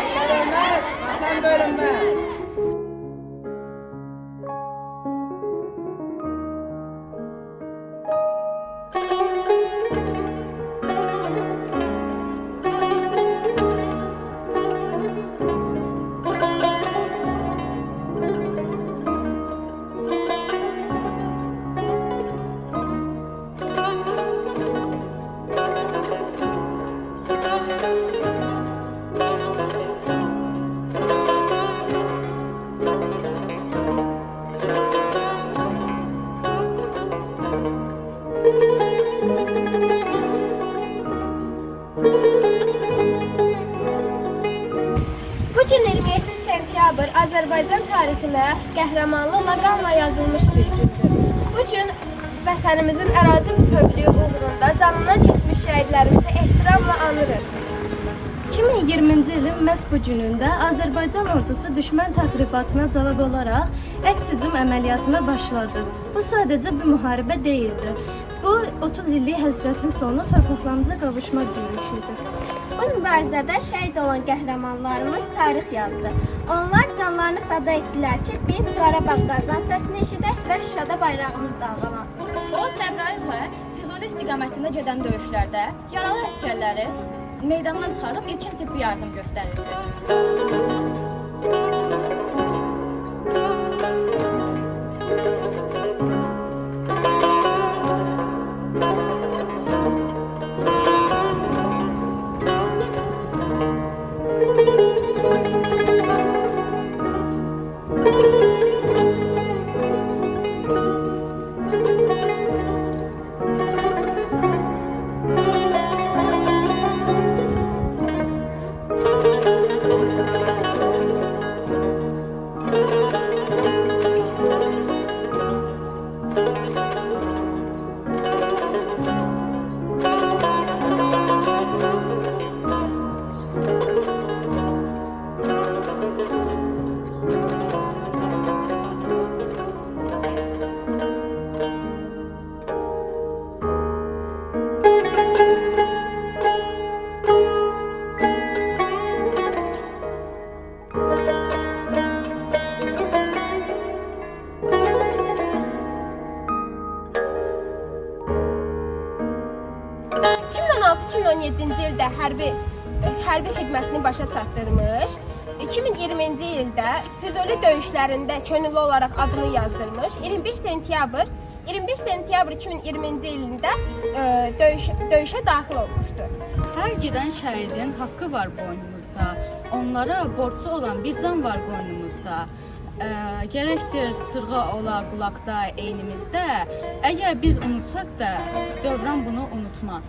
Bölünmez, vatan bölünmez. Bugün 27 sentyabr Azərbaycan tarixinə qəhrəmanlıqla qanla yazılmış bir gündür. Bu gün vətənimizin ərazi bütövlüyü uğrunda canından keçmiş şəhidlərimizi ehtiramla anırıq. 2020-ci ilin məhz bu günündə Azərbaycan ordusu düşmən təxribatına cavab olaraq əks-hücum əməliyyatına başladı. Bu sadəcə bir müharibə deyildi. Bu 30 illik həsrətin sonu torpaqlarımıza qavuşma yürüyüşüdür. Bu mübarizədə şəhid olan qəhrəmanlarımız tarix yazdı. Onlar canlarını fəda etdilər ki, biz Qarabağda azan səsini eşidək və Şuşada bayrağımız dalğalansın. O, Cəbrayıl və Füzuli istiqamətində gedən döyüşlərdə yaralı əsgərləri meydandan çıxarıb ilkin tibbi yardım göstərirdi. ...2016-2017-ci ildə hərbi xidmətini başa çatdırmış, 2020-ci ildə Füzuli döyüşlərində könüllü olaraq adını yazdırmış, 21 sentyabr 2020-ci ilində döyüşə daxil olmuşdur. Hər gedən şəhidin haqqı var boynumuzda. Onlara borcu olan bir can var boynumuzda. Gərəkdir sırğa ola qulaqda, eynimizdə. Əgər biz unutsaq da, dövran bunu unutmaz.